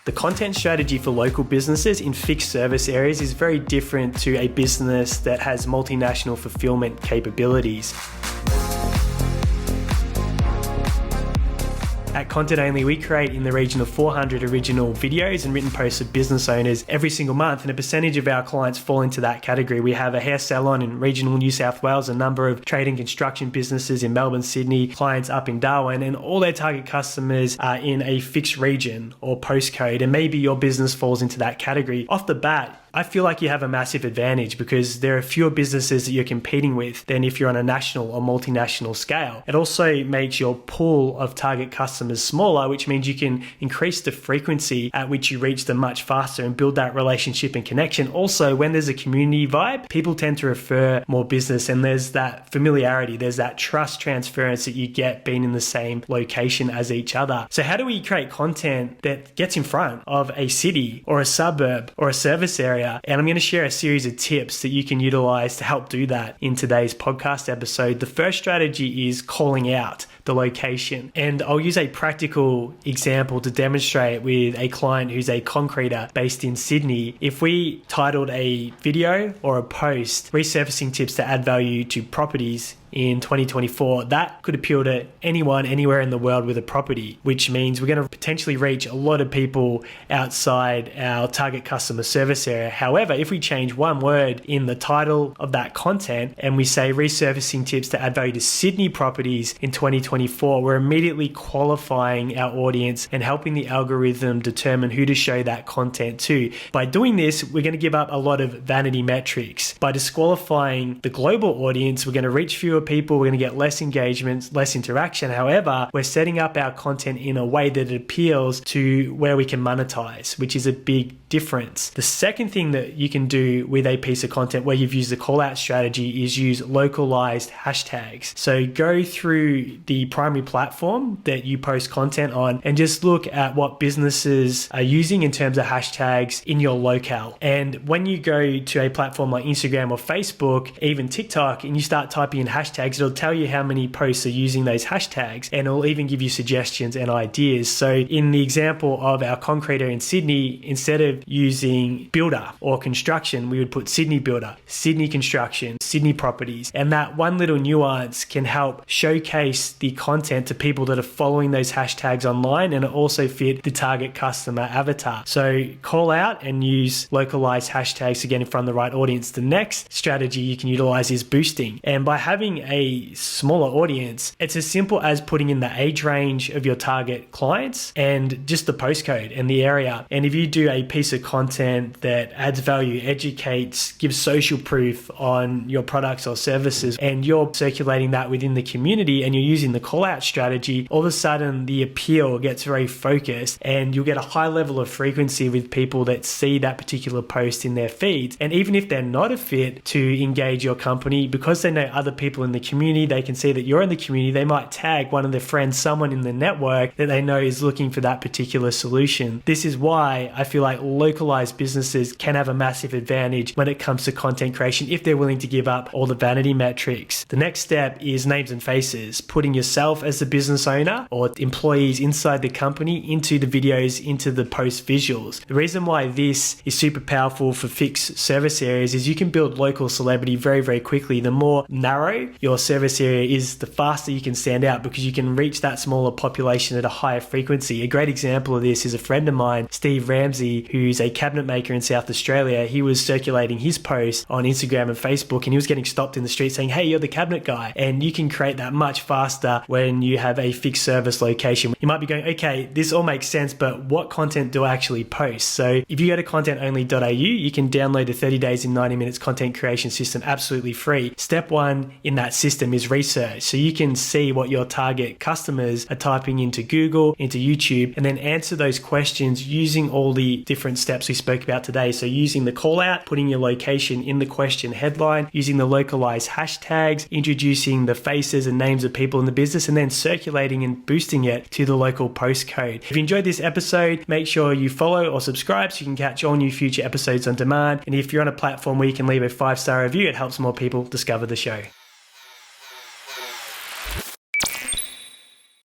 The content strategy for local businesses in fixed service areas is very different to a business that has multinational fulfillment capabilities. At Content Only, we create in the region of 400 original videos and written posts of business owners every single month, and a percentage of our clients fall into that category. We have a hair salon in regional New South Wales, a number of trade and construction businesses in Melbourne, Sydney, clients up in Darwin, and all their target customers are in a fixed region or postcode, and maybe your business falls into that category. Off the bat, I feel like you have a massive advantage because there are fewer businesses that you're competing with than if you're on a national or multinational scale. It also makes your pool of target customers smaller, which means you can increase the frequency at which you reach them much faster and build that relationship and connection. Also, when there's a community vibe, people tend to refer more business, and there's that familiarity, there's that trust transference that you get being in the same location as each other. So how do we create content that gets in front of a city or a suburb or a service area? And I'm going to share a series of tips that you can utilize to help do that in today's podcast episode. The first strategy is calling out the location. And I'll use a practical example to demonstrate with a client who's a concreter based in Sydney. If we titled a video or a post, resurfacing tips to add value to properties in 2024, that could appeal to anyone, anywhere in the world with a property, which means we're going to potentially reach a lot of people outside our target customer service area. However, if we change one word in the title of that content and we say resurfacing tips to add value to Sydney properties in 2024, we're immediately qualifying our audience and helping the algorithm determine who to show that content to. By doing this, we're going to give up a lot of vanity metrics. By disqualifying the global audience, we're going to reach fewer people, we're going to get less engagement, less interaction. However, we're setting up our content in a way that it appeals to where we can monetize, which is a big difference. The second thing that you can do with a piece of content where you've used the call out strategy is use localized hashtags. So go through the primary platform that you post content on and just look at what businesses are using in terms of hashtags in your locale. And when you go to a platform like Instagram or Facebook, even TikTok, and you start typing in hashtags, it'll tell you how many posts are using those hashtags, and it'll even give you suggestions and ideas. So in the example of our concreter in Sydney, instead of using builder or construction, we would put Sydney builder, Sydney construction, Sydney properties. And that one little nuance can help showcase the content to people that are following those hashtags online, and it also fit the target customer avatar. So call out and use localized hashtags to get in front of the right audience. The next strategy you can utilize is boosting. And by having a smaller audience, it's as simple as putting in the age range of your target clients and just the postcode and the area. And if you do a piece of content that adds value, educates, gives social proof on your products or services, and you're circulating that within the community and you're using the call out strategy, all of a sudden the appeal gets very focused and you'll get a high level of frequency with people that see that particular post in their feeds. And even if they're not a fit to engage your company, because they know other people in the community, they can see that you're in the community, they might tag one of their friends, someone in the network that they know is looking for that particular solution. This is why I feel like localized businesses can have a massive advantage when it comes to content creation if they're willing to give up all the vanity metrics. The next step is names and faces, putting yourself as the business owner or employees inside the company into the videos, into the post visuals. The reason why this is super powerful for fixed service areas is you can build local celebrity very, very quickly. The more narrow your service area is, the faster you can stand out because you can reach that smaller population at a higher frequency. A great example of this is a friend of mine, Steve Ramsey, who's a cabinet maker in South Australia. He was circulating his post on Instagram and Facebook, and he was getting stopped in the street saying, "Hey, you're the cabinet guy." And you can create that much faster when you have a fixed service location. You might be going, okay, this all makes sense, but what content do I actually post? So if you go to contentonly.au, you can download the 30 days in 90 minutes content creation system absolutely free. Step one in that system is research. So you can see what your target customers are typing into Google, into YouTube, and then answer those questions using all the different steps we spoke about today. So using the call out, putting your location in the question headline, using the localized hashtags, introducing the faces and names of people in the business, and then circulating and boosting it to the local postcode. If you enjoyed this episode, make sure you follow or subscribe so you can catch all new future episodes on demand. And if you're on a platform where you can leave a 5-star review, it helps more people discover the show.